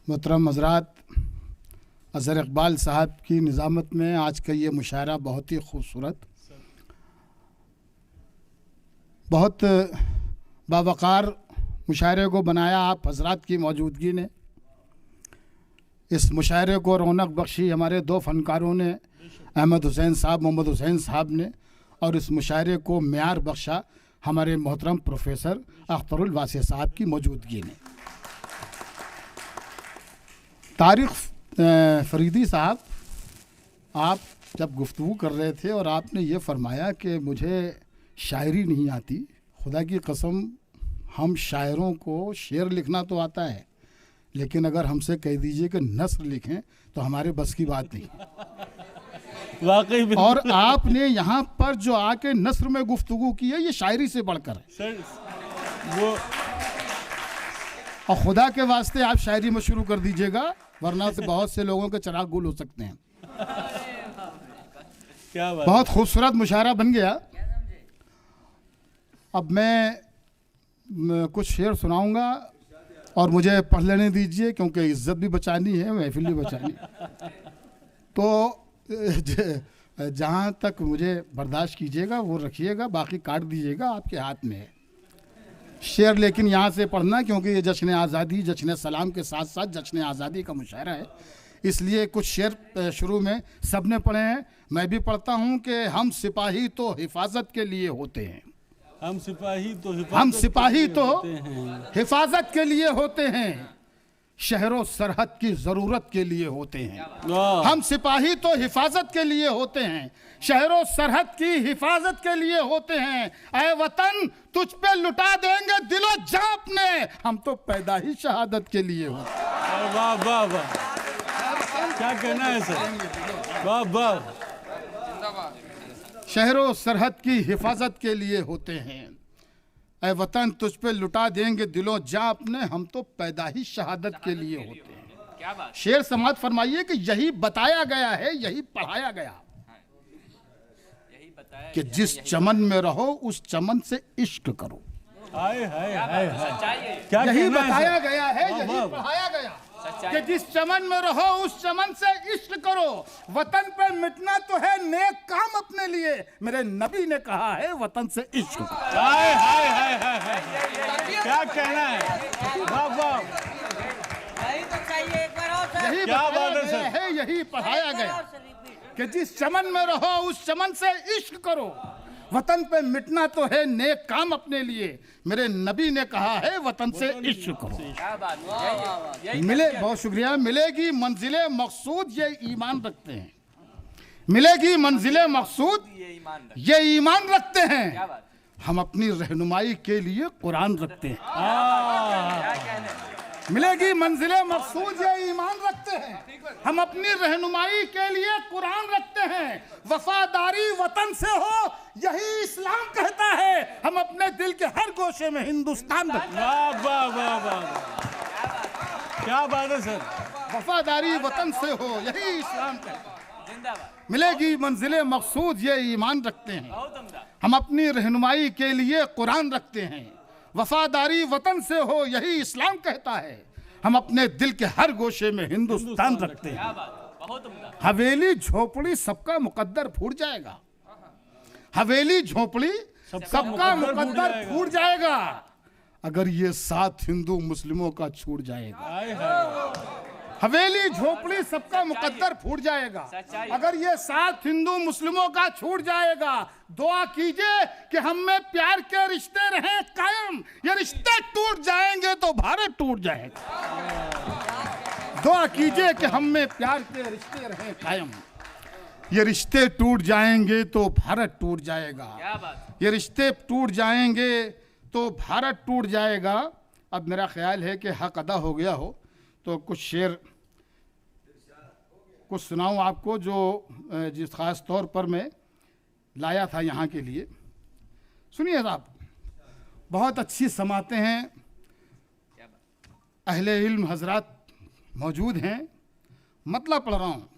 मोहतरम हज़रात, अज़हर इकबाल साहब की निज़ामत में आज का ये मुशायरा बहुत ही खूबसूरत, बहुत बावक़ार मुशायरे को बनाया आप हज़रात की मौजूदगी ने। इस मुशायरे को रौनक बख्शी हमारे दो फ़नकारों ने, अहमद हुसैन साहब, मोहम्मद हुसैन साहब ने, और इस मुशायरे को म्यार बख्शा हमारे मोहतरम प्रोफेसर अख्तरुल वासी साहब की मौजूदगी ने। तारिक फरीदी साहब, आप जब गुफ्तगू कर रहे थे और आपने ये फरमाया कि मुझे शायरी नहीं आती, खुदा की कसम हम शायरों को शेर लिखना तो आता है, लेकिन अगर हमसे कह दीजिए कि नस्र लिखें तो हमारे बस की बात नहीं। वाकई। और आपने यहाँ पर जो आके नस्र में गुफ्तगू की है, ये शायरी से बढ़कर है सर वो, और खुदा के वास्ते आप शायरी में शुरू कर दीजिएगा, वरना से बहुत से लोगों के चिराग गुल हो सकते हैं। क्या बात। बहुत खूबसूरत मुशायरा बन गया। अब मैं कुछ शेर सुनाऊंगा और मुझे पढ़ लेने दीजिए, क्योंकि इज्जत भी बचानी है, महफिल भी बचानी है। तो जहाँ तक मुझे बर्दाश्त कीजिएगा वो रखिएगा, बाकी काट दीजिएगा, आपके हाथ में है शेर। लेकिन यहाँ से पढ़ना, क्योंकि ये जश्न आज़ादी, जश्न सलाम के साथ साथ जश्न आज़ादी का मुशायरा है, इसलिए कुछ शेर शुरू में सब ने पढ़े हैं, मैं भी पढ़ता हूँ कि हम सिपाही तो हिफाजत के लिए होते हैं, हम सिपाही तो हिफाजत के लिए होते हैं, शहरों सरहद की ज़रूरत के लिए होते हैं। हम सिपाही तो हिफाजत के लिए होते हैं, शहरों सरहद की हिफाजत के लिए होते हैं। ऐ वतन तुझ पे लुटा देंगे दिलो जान अपने, हम तो पैदा ही शहादत के लिए होते हैं। वाह वाह वाह, क्या कहना है सर, वाह वाह। शहरों सरहद की हिफाजत के लिए होते हैं, ऐ वतन तुझ पे लुटा देंगे दिलो जान अपने, हम तो पैदा ही शहादत के लिए होते हैं। शेर समाज फरमाइए कि यही बताया गया है, यही पढ़ाया गया कि जिस चमन में रहो उस चमन से इश्क करो। हाय हाय हाय हाय, क्या यही कहना है बताया सर? गया है, यही पढ़ाया गया कि जिस चमन में रहो उस चमन से इश्क करो। वतन पे मिटना तो है नेक काम अपने लिए, मेरे नबी ने कहा है वतन से इश्क करो। हाय हाय हाय हाय हाय, क्या कहना है, वाह वाह। यही क्या बात है बताया सर? गया है, यही पढ़ाया गया कि जिस चमन में रहो उस चमन से इश्क करो। वतन पे मिटना तो है नेक काम अपने लिए, मेरे नबी ने कहा है वतन से इश्क करो। मिले, बहुत शुक्रिया। मिलेगी मंजिले मकसूद ये ईमान रखते हैं, मिलेगी मंजिले मकसूद ये ईमान रखते हैं, हम अपनी रहनुमाई के लिए कुरान रखते हैं। मिलेगी मंजिले मकसूद ये ईमान रखते हैं, हम अपनी रहनुमाई के लिए कुरान रखते हैं। वफादारी वतन से हो यही इस्लाम कहता है, हम अपने दिल के हर गोशे में हिंदुस्तान रखते हैं। वाह वाह वाह वाह, क्या बात है सर। वफादारी वतन से हो यही इस्लाम कहता है, मिलेगी मंजिले मकसूद ये ईमान रखते हैं, हम अपनी रहनुमाई के लिए कुरान रखते हैं। वफादारी वतन से हो यही इस्लाम कहता है, हम अपने दिल के हर गोशे में हिंदुस्तान रखते हैं। हवेली झोपड़ी सबका मुकद्दर फूट जाएगा, हवेली झोपड़ी सबका मुकद्दर फूट जाएगा, अगर ये साथ हिंदू मुस्लिमों का छूट जाएगा। हाय हाय, हवेली झोपड़ी सबका मुकद्दर फूट जाएगा, अगर ये साथ हिंदू मुस्लिमों का छूट जाएगा। दुआ कीजिए कि हम में प्यार के रिश्ते रहें कायम, ये रिश्ते टूट जाएंगे तो भारत टूट जाएगा। दुआ कीजिए कि हम में प्यार के रिश्ते रहें कायम, ये रिश्ते टूट जाएंगे तो भारत टूट जाएगा, ये रिश्ते टूट जाएंगे तो भारत टूट जाएगा। अब मेरा ख्याल है कि हक अदा हो गया हो, तो कुछ शेर कुछ सुनाऊं आपको, जो जिस ख़ास तौर पर मैं लाया था यहाँ के लिए। सुनिए साहब, बहुत अच्छी समाते हैं, अहले इल्म हजरात मौजूद हैं, मतलब पढ़ रहा हूँ,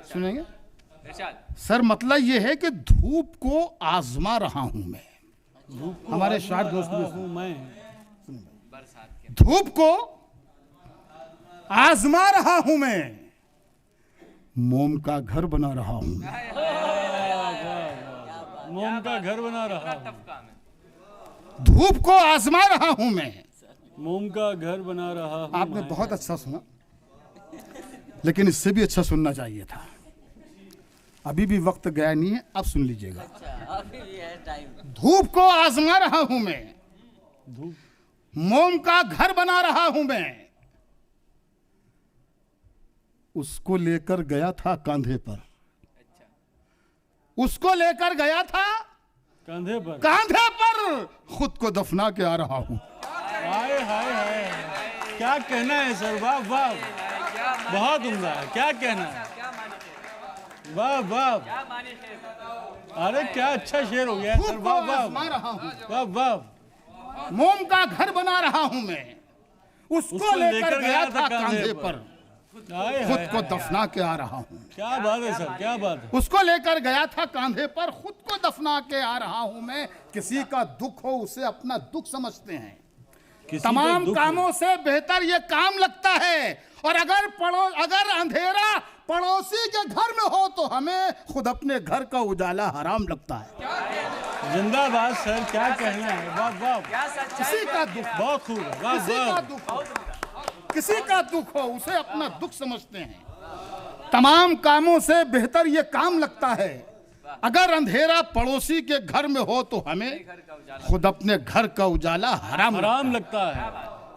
सुनेंगे सर। मतलब ये है कि धूप को आजमा रहा हूँ मैं, हमारे शायर दोस्त मैं धूप को आजमा रहा हूं मैं, मोम का घर बना रहा हूं। मोम का घर बना रहा हूं, धूप को आजमा रहा हूं मैं। मोम का घर बना रहा हूं। आपने बहुत अच्छा सुना, लेकिन इससे भी अच्छा सुनना चाहिए था। अभी भी वक्त गया नहीं है, अब सुन लीजिएगा। अभी भी है टाइम। धूप को आजमा रहा हूं मैं, धूप मोम का घर बना रहा हूं मैं। उसको लेकर गया था कांधे पर, उसको लेकर गया था कंधे पर। कांधे पर, खुद को दफना के आ रहा हूं। हाय हाय हाय, क्या कहना है सर, वाह वाह, बहुत उम्दा है, क्या कहना है, वाह वाह, अरे क्या अच्छा शेर हो गया सर, धूप को वाह वाह आजमा रहा हूं, वाह वाह। मोम का घर बना रहा हूं मैं। उसको लेकर गया था कांधे पर, हाय खुद हाय, को दफना के आ रहा हूं। क्या बात है सर, क्या बात है। उसको लेकर गया था कांधे पर, खुद को दफना के आ रहा हूं मैं। किसी का दुख हो उसे अपना दुख समझते हैं। किसी का तमाम दुख कामों से बेहतर ये काम लगता है। और अगर अंधेरा पड़ोसी के घर में हो तो हमें खुद अपने घर का उजाला हराम लगता है। जिंदाबाद सर, क्या कहना है, वाह वाह, किसी का दुख, बहुत खूब है, वाह किसी का वाह। दुख हो, किसी का दुख हो उसे अपना दुख समझते हैं। तमाम कामों से बेहतर ये काम लगता है। अगर अंधेरा पड़ोसी के घर में हो तो हमें खुद अपने घर का उजाला हराम लगता है।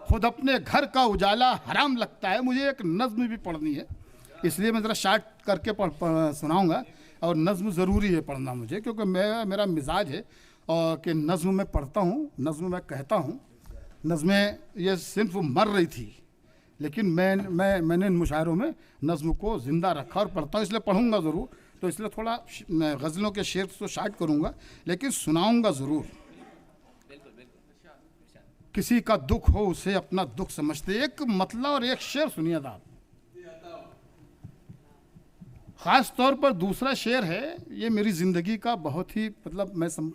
खुद अपने घर का उजाला हराम लगता है। मुझे एक नज्म भी पढ़नी है, इसलिए मैं ज़रा शार्ट करके सुनाऊंगा। और नज्म ज़रूरी है पढ़ना मुझे, क्योंकि मेरा मिजाज है और कि नज्म मैं पढ़ता हूँ, नज्म मैं कहता हूँ। नज्में ये सिर्फ मर रही थी, लेकिन मैंने इन मुशायरों में नज्म को ज़िंदा रखा और पढ़ता हूँ, इसलिए पढ़ूंगा ज़रूर। तो इसलिए थोड़ा गज़लों के शेर तो शार्ट करूँगा, लेकिन सुनाऊँगा ज़रूर। किसी का दुख हो उसे अपना दुख समझते। एक मतलब और एक शेर सुनिए आप। ख़ास तौर पर दूसरा शेर है, ये मेरी ज़िंदगी का बहुत ही मतलब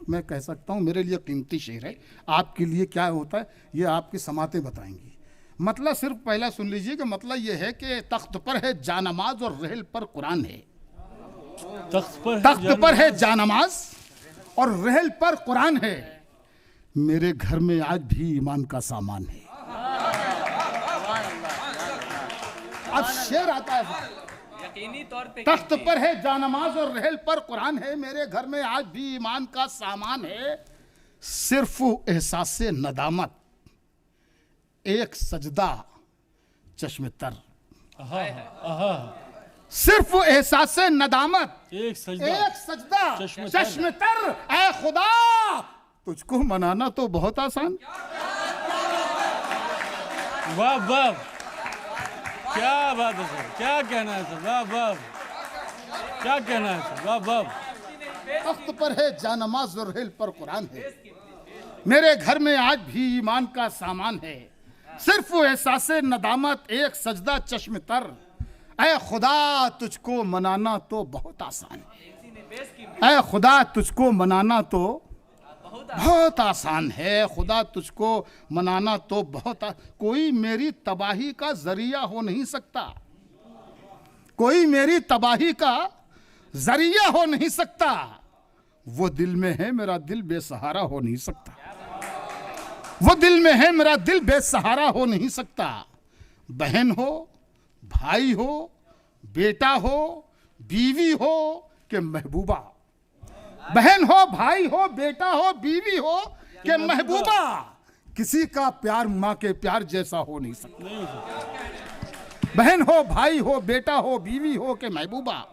मैं कह सकता हूँ मेरे लिए कीमती शेर है। आपके लिए क्या होता है ये आपकी समातें बताएंगी। मतलब सिर्फ पहला सुन लीजिए कि मतलब ये है कि तख्त पर है जानमाज और रहल पर कुरान है। तख्त पर है जानमाज और रहल पर कुरान है। मेरे घर में आज भी ईमान का सामान है। अब शेर आता है, यकीनी तौर पे तख्त पर है जानमाज और रहल पर कुरान है। मेरे घर में आज भी ईमान का सामान है। सिर्फ एहसास नदामत, एक सजदा चश्मे तर। सिर्फ एहसास नदामत, एक सजदा चश्मे तर। ऐ खुदा तुझको मनाना तो बहुत आसान। वाह वाह, क्या बात है सर, क्या कहना है सर, वाह वाह, क्या कहना है सर, वाह वाह। तख्त पर है जानमाज और रहल पर कुरान है। मेरे घर में आज भी ईमान का सामान है। सिर्फ एहसास नदामत, एक सजदा चश्म तर। ऐ खुदा तुझको मनाना तो बहुत आसान है। ऐ खुदा तुझको मनाना तो बहुत आसान है। खुदा तुझको मनाना तो कोई मेरी तबाही का जरिया हो नहीं सकता। कोई मेरी तबाही का जरिया हो नहीं सकता। वो दिल में है मेरा दिल बेसहारा हो नहीं सकता। वो दिल में है मेरा दिल बेसहारा हो नहीं सकता। बहन हो, भाई हो, बेटा हो, बीवी हो कि महबूबा। बहन हो, भाई हो, बेटा हो, बीवी हो कि महबूबा। किसी का प्यार माँ के प्यार जैसा हो नहीं सकता। बहन हो, भाई हो, बेटा हो, बीवी हो कि महबूबा।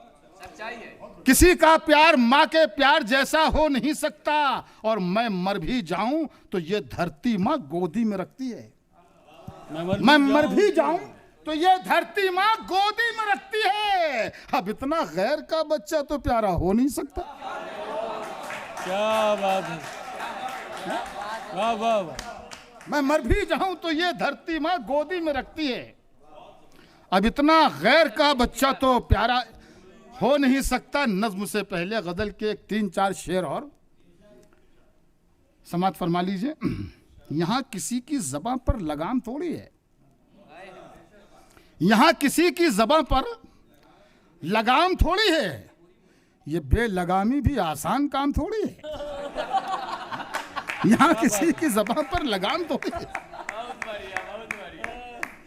किसी का प्यार माँ के प्यार जैसा हो नहीं सकता। और मैं मर भी जाऊं तो ये धरती माँ गोदी में रखती है। मैं मर भी जाऊं तो ये धरती माँ गोदी में रखती है। अब इतना गैर का बच्चा तो प्यारा हो नहीं सकता। क्या बात है, वाह वाह वाह। मैं मर भी जाऊं तो ये धरती माँ गोदी में रखती है। अब इतना गैर का बच्चा तो प्यारा हो नहीं सकता। नज्म से पहले गजल के 3-4 शेर और समाप्त फरमा लीजिए। यहाँ किसी की ज़बान पर लगाम थोड़ी है। यहाँ किसी की ज़बां पर लगाम थोड़ी है, ये बेलगामी भी आसान काम थोड़ी है। यहाँ किसी की ज़बां पर लगाम थोड़ी है,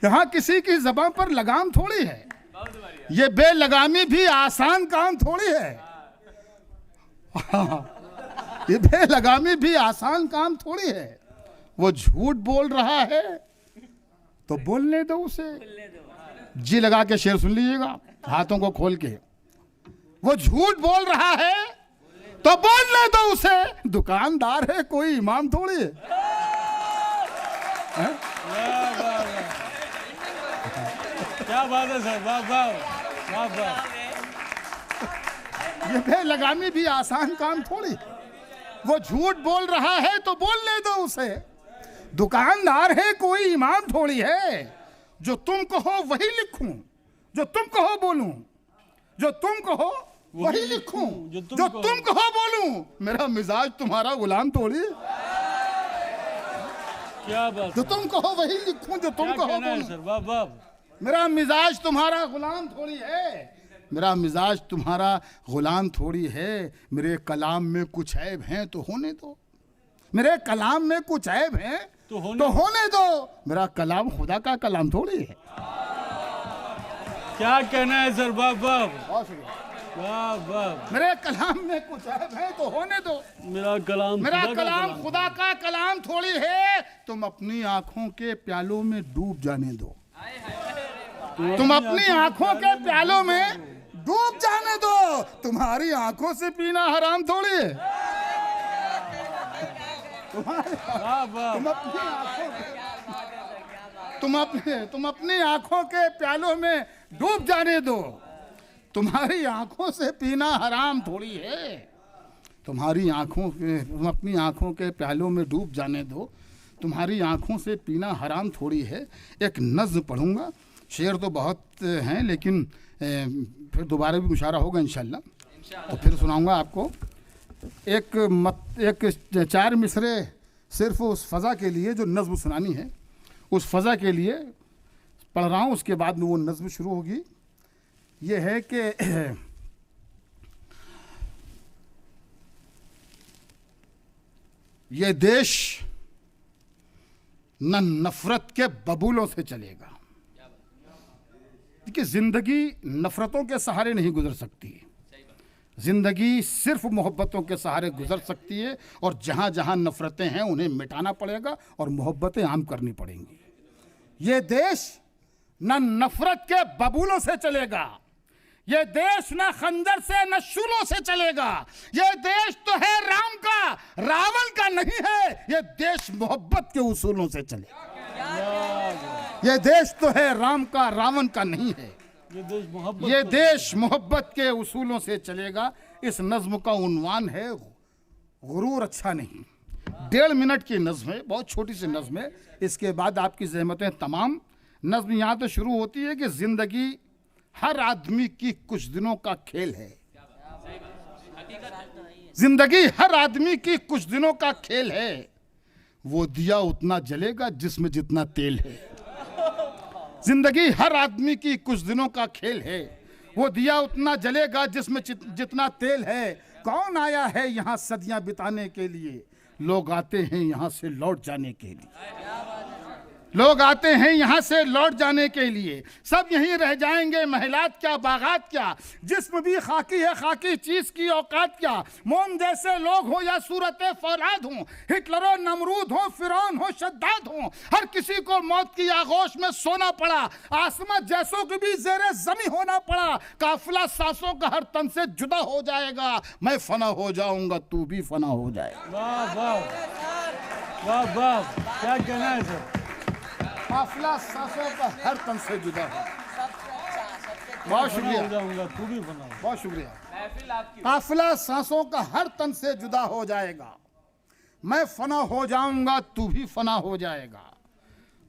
यहाँ किसी की ज़बां पर लगाम थोड़ी है, ये बेलगामी भी आसान काम थोड़ी है। ये बेलगामी भी आसान काम थोड़ी है। वो झूठ बोल रहा है तो बोलने दो उसे। जी लगा के शेर सुन लीजिएगा, हाथों को खोल के। वो झूठ बोल रहा है तो बोलने दो उसे, दुकानदार है कोई इमाम थोड़ी है। क्या बात है सर, वाह वाह वाह वाह। ये बेलगामी भी आसान काम थोड़ी। वो झूठ बोल रहा है तो बोलने दो उसे, दुकानदार है कोई इमाम थोड़ी है। जो तुम कहो वही लिखूं, जो तुम कहो बोलूं, जो तुम कहो वही लिखूं, जो तुम कहो बोलूं। मेरा मिजाज तुम्हारा गुलाम थोड़ी। क्या बात, जो तुम कहो वही लिखूं, जो तुम कहो बोलूं। सर वाह वाह। मेरा मिजाज तुम्हारा गुलाम थोड़ी है, मेरा मिजाज तुम्हारा गुलाम थोड़ी है। मेरे कलाम में कुछ ऐब हैं तो होने दो, मेरे कलाम में कुछ ऐब हैं तो होने दो। मेरा कलाम खुदा का कलाम थोड़ी है। क्या कहना है सर, वाह वाह वाह वाह। मेरे कलाम में कुछ ऐब हैं तो होने दो। मेरा कलाम खुदा का कलाम थोड़ी है। तुम अपनी आंखों के प्यालों में डूब जाने दो, तुम अपनी आंखों के प्यालों में डूब जाने दो। तुम्हारी आंखों से पीना हराम थोड़ी है। तुम अपनी आंखों के प्यालों में डूब जाने दो। तुम्हारी आंखों से पीना हराम थोड़ी है। तुम अपनी आंखों के प्यालों में डूब जाने दो। तुम्हारी आंखों से पीना हराम थोड़ी है। एक नज़्म पढ़ूंगा, शेर तो बहुत हैं लेकिन फिर दोबारा भी मुशारा होगा इंशाल्लाह, तो फिर सुनाऊंगा आपको। एक 4 मिसरे सिर्फ उस फ़ज़ा के लिए जो नज़्म सुनानी है, उस फ़ज़ा के लिए पढ़ रहा हूँ, उसके बाद में वो नज़्म शुरू होगी। ये है कि ये देश न नफ़रत के बबूलों से चलेगा। देखिए, ज़िंदगी नफ़रतों के सहारे नहीं गुजर सकती, ज़िंदगी सिर्फ मोहब्बतों के सहारे गुजर सकती है। और जहाँ जहाँ नफ़रतें हैं उन्हें मिटाना पड़ेगा और मोहब्बतें आम करनी पड़ेंगी। ये देश न नफ़रत के बबूलों से चलेगा, ये देश न खंजर से न शूलों से चलेगा। ये देश तो है राम का, रावण का नहीं है। ये देश मोहब्बत के उसूलों से चलेगा। ये देश तो है राम का, रावण का नहीं है। ये देश मोहब्बत के उसूलों से चलेगा। इस नज़्म का उन्वान है गुरूर अच्छा नहीं। 1.5 मिनट की नज़्म है, बहुत छोटी सी नज़्म है। इसके बाद आपकी ज़हमतें तमाम। नज़्म यहाँ तो शुरू होती है कि ज़िंदगी हर आदमी की कुछ दिनों का खेल है। जिंदगी हर आदमी की कुछ दिनों का खेल है। वो दिया उतना जलेगा जिसमें जितना तेल है। जिंदगी हर आदमी की कुछ दिनों का खेल है। वो दिया उतना जलेगा जिसमें जितना तेल है। कौन आया है यहाँ सदियां बिताने के लिए? लोग आते हैं यहाँ से लौट जाने के लिए। लोग आते हैं यहाँ से लौट जाने के लिए। सब यहीं रह जाएंगे, महलात क्या बागात क्या। जिस्म भी खाकी है, खाकी चीज की औकात क्या। मोम जैसे लोग हो या सूरत फौलाद हो, हिटलर हो, नमरूद हो, फिरौन हो, शद्दाद हो, हर किसी को मौत की आगोश में सोना पड़ा। आसमां जैसों के भी ज़ेरे ज़मीं होना पड़ा। काफिला सांसों का हर तन से जुदा हो जाएगा। मैं फना हो जाऊंगा, तू भी फना हो जाएगा। वाह वाह वाह वाह, क्या कहना है सर। काफिला सांसों का हर तन से जुदा है। बहुत शुक्रिया, तू भी बना। बहुत शुक्रिया। काफिला सांसों का हर तन से जुदा हो जाएगा। मैं फना हो जाऊंगा, तू भी फना हो जाएगा।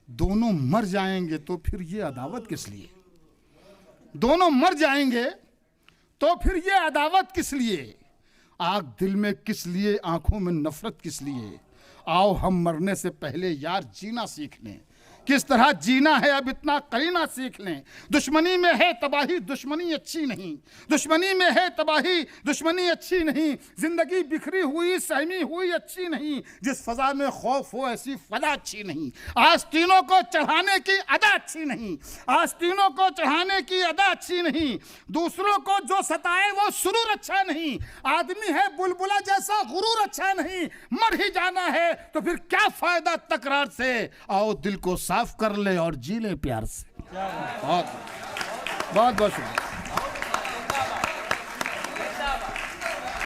दोनों मर जाएंगे तो फिर ये अदावत किस लिए? दोनों मर जाएंगे तो फिर ये अदावत किस लिए? आग दिल में किस लिए, आंखों में नफरत किस लिए? आओ हम मरने से पहले यार जीना सीख लें। किस तरह जीना है अब इतना करीना सीख लें। दुश्मनी में है तबाही, दुश्मनी अच्छी नहीं। दुश्मनी में है तबाही, दुश्मनी अच्छी नहीं। जिंदगी बिखरी हुई सहमी हुई अच्छी नहीं। जिस फजा में खौफ हो ऐसी फजा अच्छी नहीं। आस्तीनों को चढ़ाने की अदा अच्छी नहीं। आस्तीनों को चढ़ाने की अदा अच्छी नहीं। दूसरों को जो सताए वो सुरूर अच्छा नहीं। आदमी है बुलबुला जैसा गुरूर अच्छा नहीं। मर ही जाना है तो फिर क्या फायदा तकरार से। आओ दिल को साफ कर ले और जी ले प्यार से। बहुत बहुत शुक्रिया।